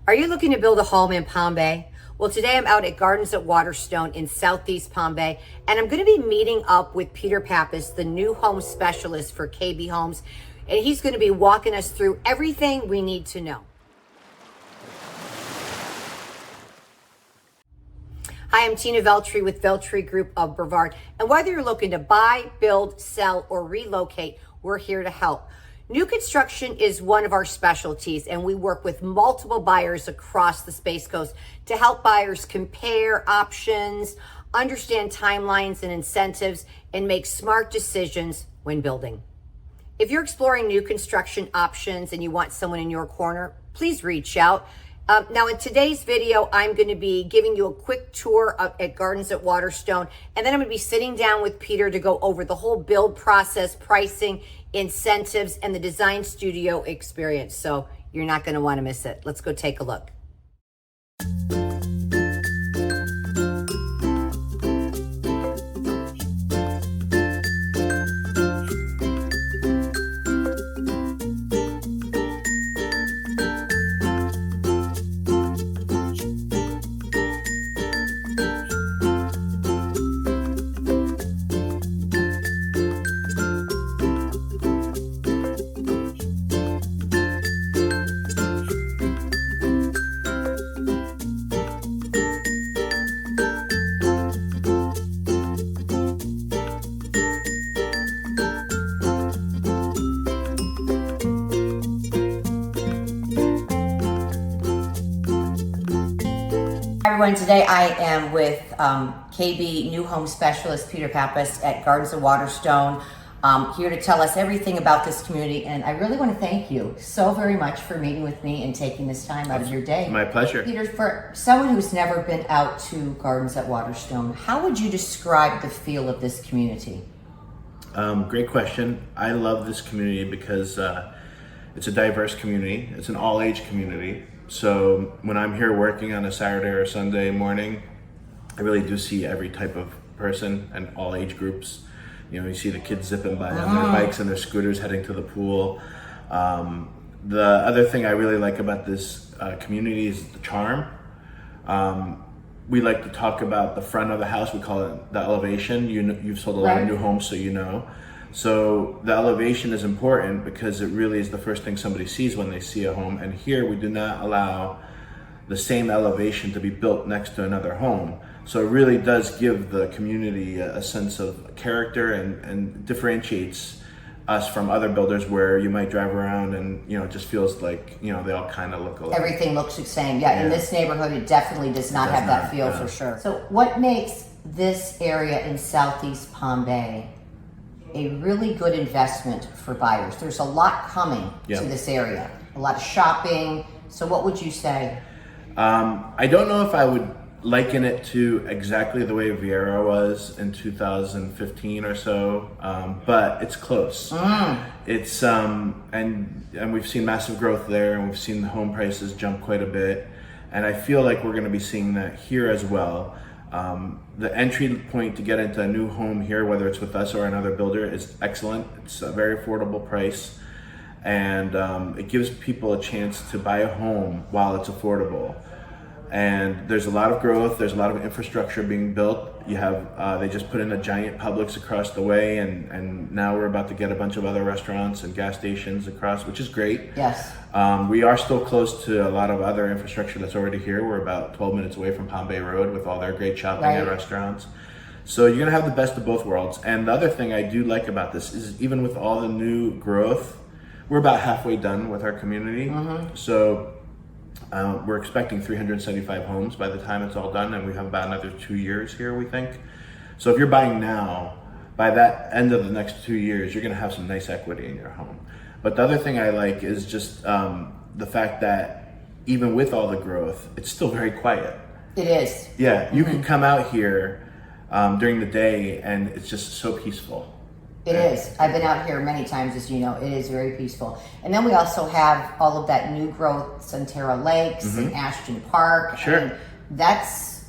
Are you looking to build a home in Palm Bay? Well, today I'm out at Gardens at Waterstone in Southeast Palm Bay, and I'm going to be meeting up with Peter Pappas, the new home specialist for KB Homes, and he's going to be walking us through everything we need to know. Hi, I'm Tina Veltri with Veltri Group of Brevard, and whether you're looking to buy, build, sell, or relocate, we're here to help. New construction is one of our specialties, and we work with multiple buyers across the Space Coast to help buyers compare options, understand timelines and incentives, and make smart decisions when building. If you're exploring new construction options and you want someone in your corner, please reach out. Now in today's video, I'm going to be giving you a quick tour at Gardens at Waterstone, and then I'm going to be sitting down with Peter to go over the whole build process, pricing, incentives, and the design studio experience. So you're not going to want to miss it. Let's go take a look. Everyone, today I am with KB new home specialist Peter Pappas at Gardens of Waterstone, here to tell us everything about this community. And I really want to thank you so very much for meeting with me and taking this time out of your day. My pleasure. Peter, for someone who's never been out to Gardens at Waterstone, how would you describe the feel of this community? Great question. I love this community because it's a diverse community. It's an all-age community. So when I'm here working on a Saturday or Sunday morning, I really do see every type of person and all age groups. You know, you see the kids zipping by on their bikes and their scooters heading to the pool. The other thing I really like about this community is the charm. We like to talk about the front of the house. We call it the elevation. You've sold a lot of new homes, so you know. So the elevation is important because it really is the first thing somebody sees when they see a home. And here we do not allow the same elevation to be built next to another home. So it really does give the community a sense of character and differentiates us from other builders where you might drive around and, you know, it just feels like, you know, they all kind of look alike. Everything looks the same. Yeah, in this neighborhood, it definitely does not have that feel for sure. So what makes this area in Southeast Palm Bay a really good investment for buyers? There's a lot coming to this area, a lot of shopping. So what would you say? I don't know if I would liken it to exactly the way Viera was in 2015 or so, but it's close. It's and we've seen massive growth there, and we've seen the home prices jump quite a bit, and I feel like we're going to be seeing that here as well. The entry point to get into a new home here, whether it's with us or another builder, is excellent. It's a very affordable price, and it gives people a chance to buy a home while it's affordable. And there's a lot of growth, there's a lot of infrastructure being built. You have, they just put in a giant Publix across the way, and now we're about to get a bunch of other restaurants and gas stations across, which is great. Yes. We are still close to a lot of other infrastructure that's already here. We're about 12 minutes away from Palm Bay Road with all their great shopping and restaurants. So you're gonna have the best of both worlds. And the other thing I do like about this is even with all the new growth, we're about halfway done with our community. So we're expecting 375 homes by the time it's all done, and we have about another 2 years here, we think. So if you're buying now, by that end of the next 2 years, you're gonna have some nice equity in your home. But the other thing I like is just the fact that even with all the growth, it's still very quiet. It is. Yeah, you can come out here during the day and it's just so peaceful. It is. I've been out here many times, as you know. It is very peaceful. And then we also have all of that new growth, Centera Lakes and Ashton Park. Sure. And that's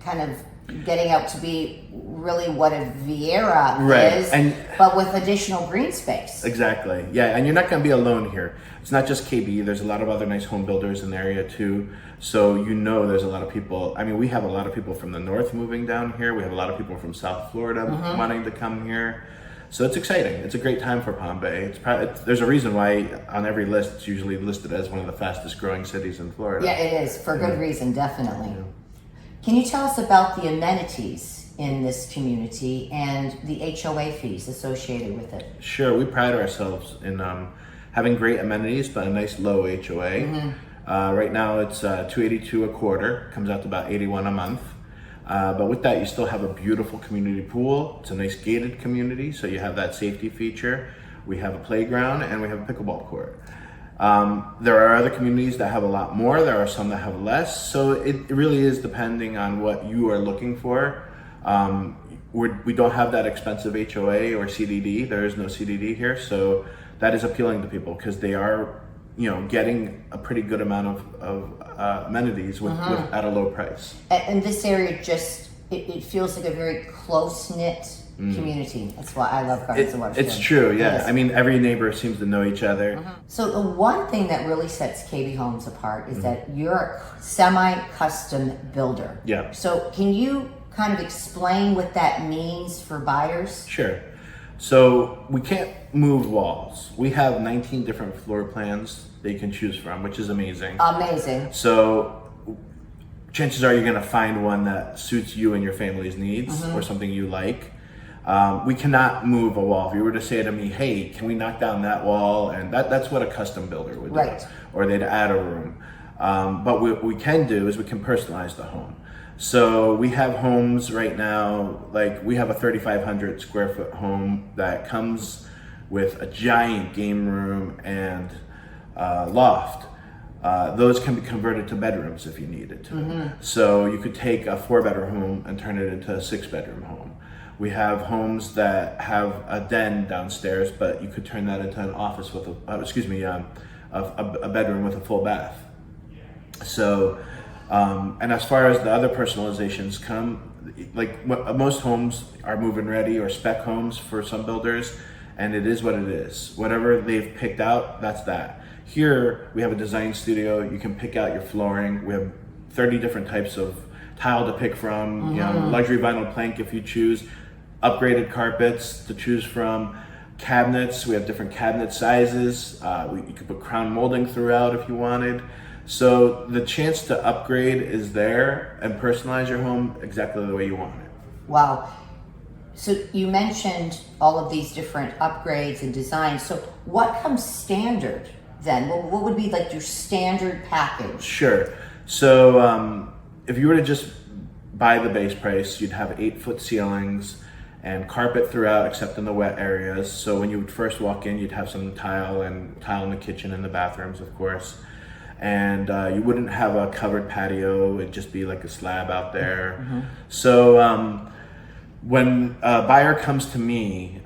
kind of getting out to be really what a Vieira Right. is, but with additional green space. Exactly. Yeah, and you're not going to be alone here. It's not just KB. There's a lot of other nice home builders in the area too. So there's a lot of people. I mean, we have a lot of people from the north moving down here. We have a lot of people from South Florida wanting to come here. So it's exciting. It's a great time for Palm Bay. There's a reason why on every list it's usually listed as one of the fastest growing cities in Florida. Yeah, it is, for good reason, definitely. Yeah. Can you tell us about the amenities in this community and the HOA fees associated with it? Sure, we pride ourselves in having great amenities, but a nice low HOA. Right now it's $282 a quarter, comes out to about $81 a month. But with that, you still have a beautiful community pool. It's a nice gated community, so you have that safety feature. We have a playground and we have a pickleball court. There are other communities that have a lot more. There are some that have less. So it really is depending on what you are looking for. We don't have that expensive HOA or CDD. There is no CDD here. So that is appealing to people because they are, getting a pretty good amount of amenities at a low price. And this area it feels like a very close-knit community. That's why I love Gardens of Waterstone. It's true, yeah. I mean, every neighbor seems to know each other. So the one thing that really sets KB Homes apart is that you're a semi-custom builder. Yeah. So can you kind of explain what that means for buyers? Sure. So we can't move walls. We have 19 different floor plans they can choose from, which is amazing. Amazing. So chances are you're going to find one that suits you and your family's needs or something you like. We cannot move a wall. If you were to say to me, hey, can we knock down that wall? And that's what a custom builder would do. Or they'd add a room. But what we can do is we can personalize the home. So we have homes right now, like we have a 3,500 square foot home that comes with a giant game room and loft. Those can be converted to bedrooms if you needed to. So you could take a 4-bedroom home and turn it into a 6-bedroom home. We have homes that have a den downstairs, but you could turn that into an office with a bedroom with a full bath. So, and as far as the other personalizations come, like most homes are move-in ready or spec homes for some builders, and it is what it is. Whatever they've picked out, that's that. Here, we have a design studio. You can pick out your flooring. We have 30 different types of tile to pick from, luxury vinyl plank if you choose, upgraded carpets to choose from, cabinets. We have different cabinet sizes. You could put crown molding throughout if you wanted. So the chance to upgrade is there and personalize your home exactly the way you want it. Wow. So you mentioned all of these different upgrades and designs. So what comes standard then? What would be like your standard package? Sure. So if you were to just buy the base price, you'd have 8-foot ceilings and carpet throughout except in the wet areas. So when you would first walk in, you'd have some tile in the kitchen and the bathrooms, of course. And you wouldn't have a covered patio. It'd just be like a slab out there. So when a buyer comes to me,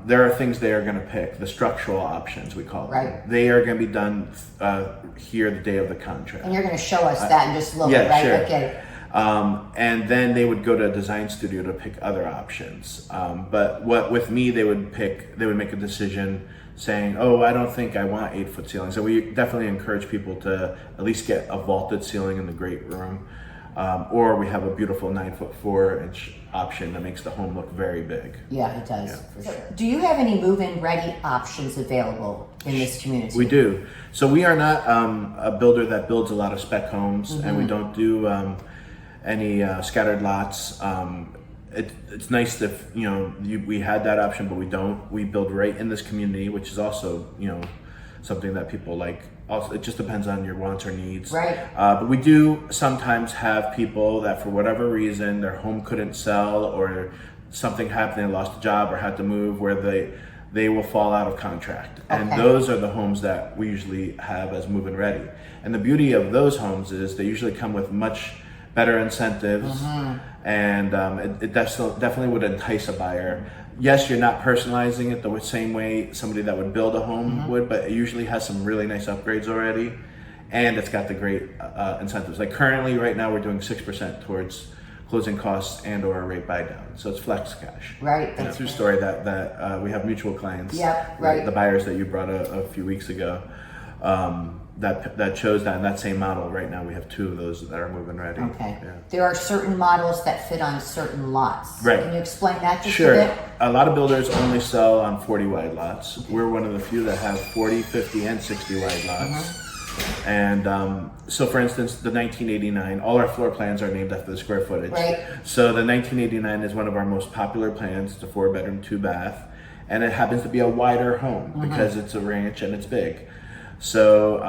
there are things they are going to pick, the structural options, we call them. They are going to be done here the day of the contract. And you're going to show us that in just a little bit, right? Sure. Okay. And then they would go to a design studio to pick other options. But with me, they would make a decision saying, oh, I don't think I want 8-foot ceilings. So we definitely encourage people to at least get a vaulted ceiling in the great room. Or we have a beautiful 9-foot 4-inch option that makes the home look very big. Yeah, it does. For sure. Do you have any move-in ready options available in this community? We do. So we are not a builder that builds a lot of spec homes, and we don't do any scattered lots. It's nice that we had that option, but we don't. We build right in this community, which is also something that people like. Also, it just depends on your wants or needs. Right. But we do sometimes have people that for whatever reason their home couldn't sell or something happened, they lost a job or had to move, where they will fall out of contract. Okay. And those are the homes that we usually have as move-in ready. And the beauty of those homes is they usually come with much better incentives, and it definitely would entice a buyer. Yes, you're not personalizing it the same way somebody that would build a home would, but it usually has some really nice upgrades already, and it's got the great incentives. Like currently, right now, we're doing 6% towards closing costs and or a rate buy down. So it's flex cash. Right. And a true story that we have mutual clients. Yep. Right. The buyers that you brought a few weeks ago. That chose that, and that same model. Right now we have 2 of those that are move-in ready. Okay. Yeah. There are certain models that fit on certain lots. Right. Can you explain that just Sure. a bit? A lot of builders only sell on 40 wide lots. We're one of the few that have 40, 50, and 60 wide lots. And so for instance, the 1989, all our floor plans are named after the square footage. Right. So the 1989 is one of our most popular plans. It's a 4-bedroom, 2-bath, and it happens to be a wider home because it's a ranch and it's big. So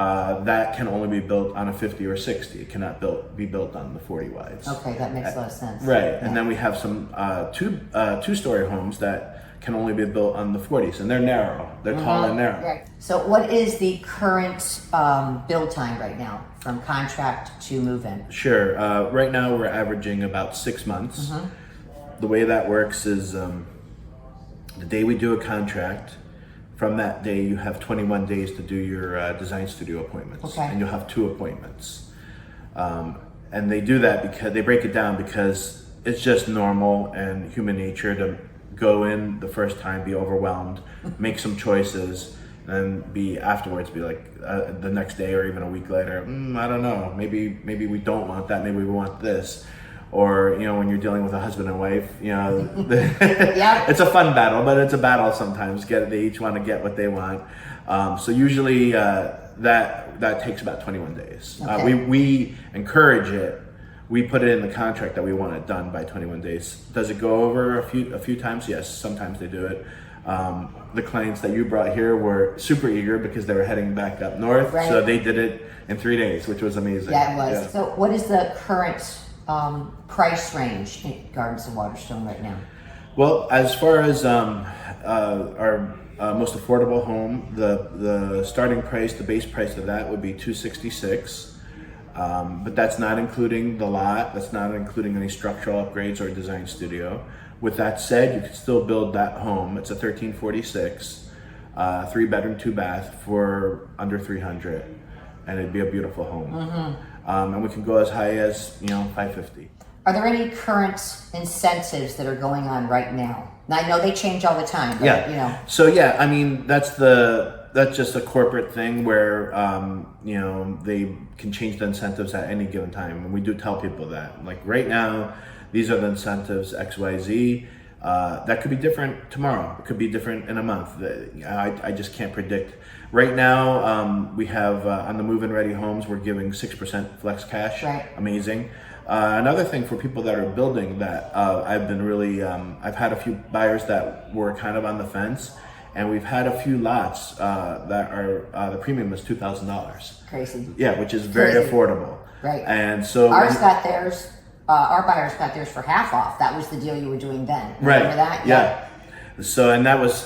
that can only be built on a 50 or 60. It cannot be built on the 40 wides. Okay, that makes a lot of sense. Right, Yeah. and then we have some two-story homes that can only be built on the 40s, and they're narrow. They're tall and narrow. Right. So what is the current build time right now from contract to move-in? Sure. Right now we're averaging about 6 months. The way that works is the day we do a contract, from that day you have 21 days to do your design studio appointments. Okay. And you'll have 2 appointments. And they do that because they break it down because it's just normal and human nature to go in the first time, be overwhelmed, make some choices, and be like the next day or even a week later, I don't know, maybe we don't want that, maybe we want this. Or, when you're dealing with a husband and wife, it's a fun battle, but it's a battle sometimes. They each want to get what they want. So usually that takes about 21 days. Okay. We encourage it. We put it in the contract that we want it done by 21 days. Does it go over a few times? Yes, sometimes they do it. The clients that you brought here were super eager because they were heading back up north. Right. So they did it in 3 days, which was amazing. Yeah, it was. Yeah. So what is the current price range in Gardens of Waterstone right now? Well, as far as our most affordable home, the starting price, the base price of that would be $266. But that's not including the lot. That's not including any structural upgrades or design studio. With that said, you can still build that home. It's a 1346, 3-bedroom, 2-bath for under $300, and it'd be a beautiful home. And we can go as high as $550. Are there any current incentives that are going on right now? Now I know they change all the time, but Yeah. So yeah, I mean that's just a corporate thing where they can change the incentives at any given time, and we do tell people that. Like right now, these are the incentives XYZ. That could be different tomorrow. It could be different in a month. I just can't predict. Right now, we have on the move-in ready homes, we're giving 6% flex cash. Right. Amazing. Another thing for people that are building that I've been really, I've had a few buyers that were kind of on the fence, and we've had a few lots that are, the premium is $2,000. Crazy. Yeah, which is very Crazy. affordable. Right. And so ours got theirs. Our buyers got theirs for half off. That was the deal you were doing then. Remember right. that? Yeah. So and that was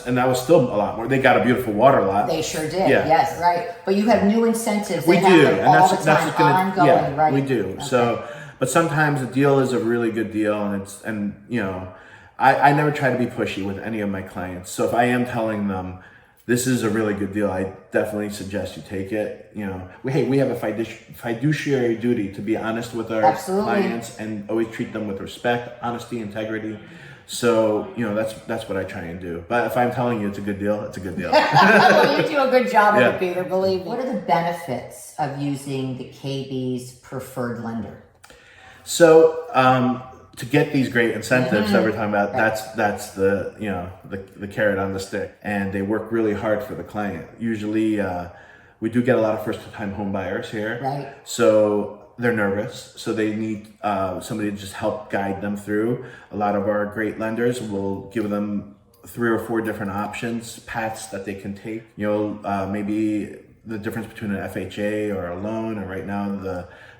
still a lot more. They got a beautiful water lot. They sure did. Yeah. Yes, right. But you have new incentives. We They do, happen and all that's the time, what's gonna ongoing, yeah, right? we do. Okay. So, but sometimes the deal is a really good deal, and I never try to be pushy with any of my clients. So if I am telling them this is a really good deal, I definitely suggest you take it. We have a fiduciary duty to be honest with our Absolutely. clients and always treat them with respect, honesty, integrity. So, that's what I try and do. But if I'm telling you it's a good deal, it's a good deal. Well, you do a good job of Yeah. it, Peter, believe me. What are the benefits of using the KB's preferred lender? So, to get these great incentives that we're talking about, that's the the carrot on the stick, and they work really hard for the client. Usually, we do get a lot of first-time home buyers here, Right. so they're nervous, so they need somebody to just help guide them through. A lot of our great lenders will give them 3 or 4 different options, paths that they can take. Maybe the difference between an FHA or a loan, and right now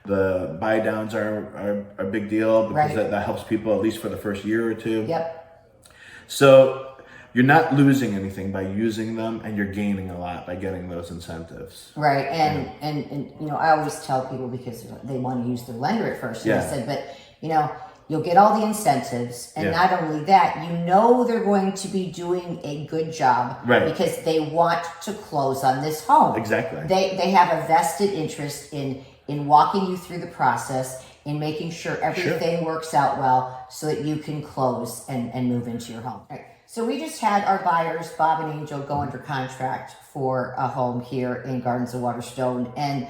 the buy downs are a big deal because Right. that helps people at least for the first year or 2. Yep. So you're not losing anything by using them, and you're gaining a lot by getting those incentives. Right. And I always tell people because they want to use their lender at first. And I Yeah. said, but you'll get all the incentives, and Yeah. not only that, they're going to be doing a good job, Right. because they want to close on this home. Exactly. They have a vested interest in walking you through the process, in making sure everything works out well so that you can close and move into your home. Right. So we just had our buyers, Bob and Angel, go under contract for a home here in Gardens of Waterstone. And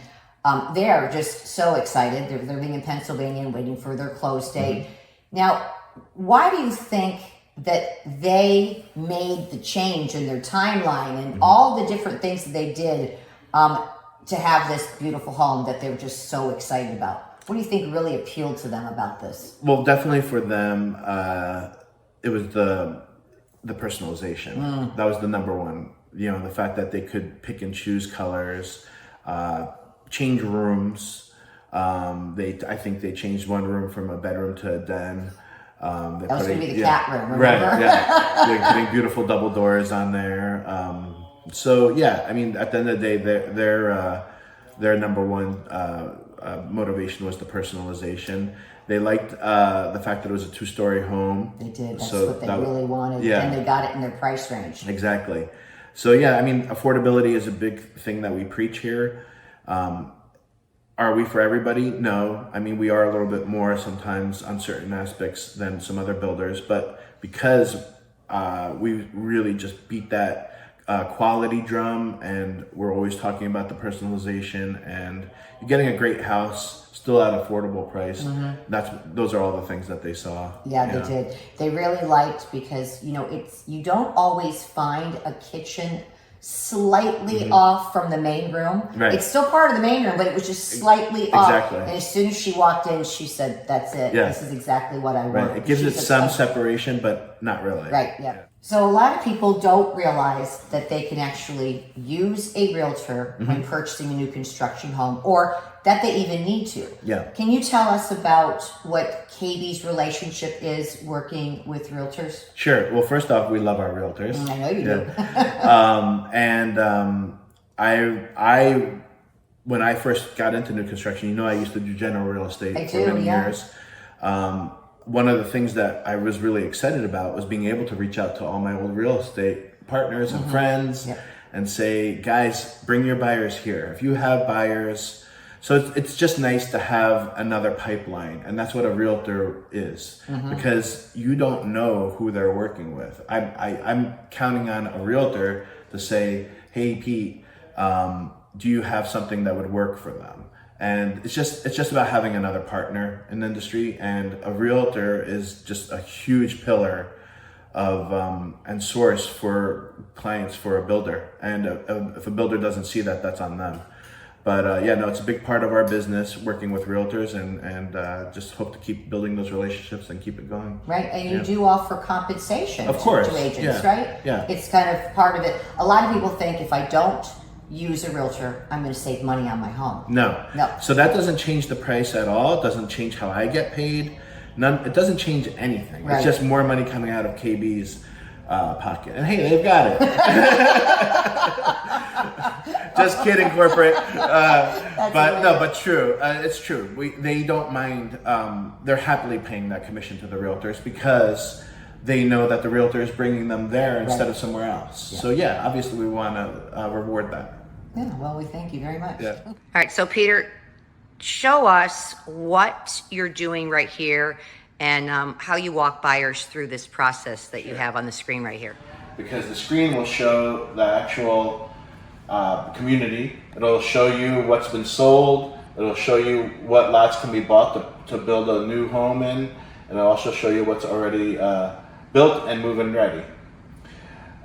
they are just so excited. They're living in Pennsylvania and waiting for their close date. Now, why do you think that they made the change in their timeline and all the different things that they did to have this beautiful home that they were just so excited about? What do you think really appealed to them about this? Well, definitely for them, it was the personalization. That was the number one. You know, the fact that they could pick and choose colors, change rooms. I think they changed one room from a bedroom to a den. That was going to be the cat room, remember? Right, yeah. They're putting beautiful double doors on there. So yeah, I mean, at the end of the day, their number one motivation was the personalization. They liked the fact that it was a 2-story home. They did. That's what they really wanted. Yeah. And they got it in their price range. Exactly. So yeah, I mean, affordability is a big thing that we preach here. Are we for everybody? No. I mean, we are a little bit more sometimes on certain aspects than some other builders, but because we really just beat that quality drum, and we're always talking about the personalization, and you're getting a great house still at affordable price. Those are all the things that they saw. Yeah, they did. They really liked, because you don't always find a kitchen slightly off from the main room. Right. It's still part of the main room, but it was just slightly off. Exactly. And as soon as she walked in, she said, "That's it. Yeah. This is exactly what I want." Right. It gives it some separation, but not really. Right. Yeah. So a lot of people don't realize that they can actually use a realtor when purchasing a new construction home, or that they even need to. Yeah. Can you tell us about what KB's relationship is working with realtors? Sure. Well, first off, we love our realtors. I know you do. I when I first got into new construction, I used to do general real estate for many years. One of the things that I was really excited about was being able to reach out to all my old real estate partners and friends and say, guys, bring your buyers here. If you have buyers, so it's just nice to have another pipeline. And that's what a realtor is, because you don't know who they're working with. I'm counting on a realtor to say, hey, Pete, do you have something that would work for them? And it's just about having another partner in the industry, and a realtor is just a huge pillar of and source for clients for a builder. And if a builder doesn't see that, that's on them. But it's a big part of our business, working with realtors, and just hope to keep building those relationships and keep it going. Right, and you do offer compensation of course. To agents, right? Yeah. It's kind of part of it. A lot of people think if I don't use a realtor, I'm going to save money on my home. No. So that doesn't change the price at all. It doesn't change how I get paid. It doesn't change anything. Right. It's just more money coming out of KB's pocket. And hey, they've got it. Just kidding, corporate. But true. It's true. They don't mind. They're happily paying that commission to the realtors, because they know that the realtor is bringing them there instead of somewhere else. Yeah. So obviously we want to reward that. Yeah, well, we thank you very much. Yeah. All right, so Peter, show us what you're doing right here and how you walk buyers through this process that you have on the screen right here. Because the screen will show the actual community. It'll show you what's been sold. It'll show you what lots can be bought to build a new home in. And it'll also show you what's already built and move-in ready.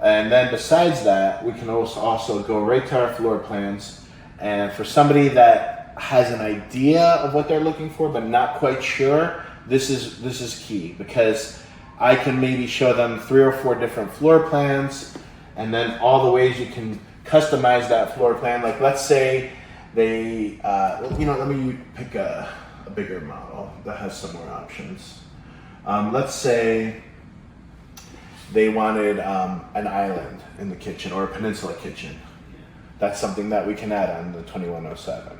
And then besides that, we can also go right to our floor plans. And for somebody that has an idea of what they're looking for but not quite sure, this is key, because I can maybe show them 3 or 4 different floor plans, and then all the ways you can customize that floor plan. Like, let's say they, let me pick a bigger model that has some more options. Let's say they wanted an island in the kitchen, or a peninsula kitchen. That's something that we can add on the 2107.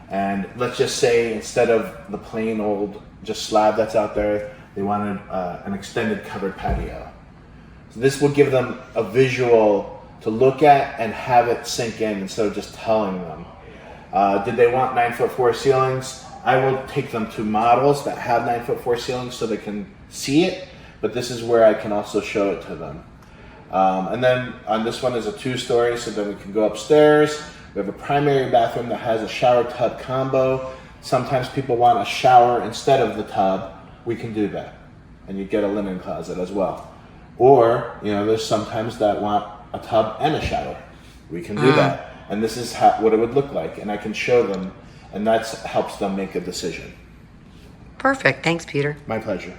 And let's just say, instead of the plain old just slab that's out there, they wanted an extended covered patio. So this will give them a visual to look at and have it sink in instead of just telling them. Did they want 9'4" ceilings? I will take them to models that have 9'4" ceilings so they can see it, but this is where I can also show it to them. And then on this one is a 2-story, so then we can go upstairs. We have a primary bathroom that has a shower tub combo. Sometimes people want a shower instead of the tub. We can do that. And you get a linen closet as well. Or, there's sometimes that want a tub and a shower. We can do that. And this is what it would look like. And I can show them, and that helps them make a decision. Perfect. Thanks, Peter. My pleasure.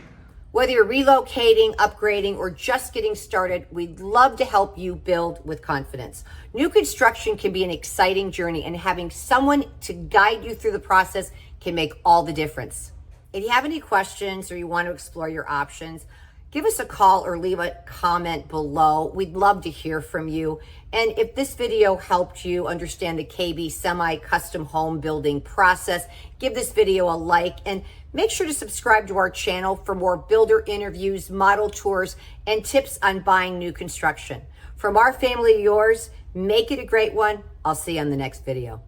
Whether you're relocating, upgrading, or just getting started, we'd love to help you build with confidence. New construction can be an exciting journey, and having someone to guide you through the process can make all the difference. If you have any questions or you want to explore your options, give us a call or leave a comment below. We'd love to hear from you. And if this video helped you understand the KB semi-custom home building process, give this video a like and make sure to subscribe to our channel for more builder interviews, model tours, and tips on buying new construction. From our family to yours, make it a great one. I'll see you on the next video.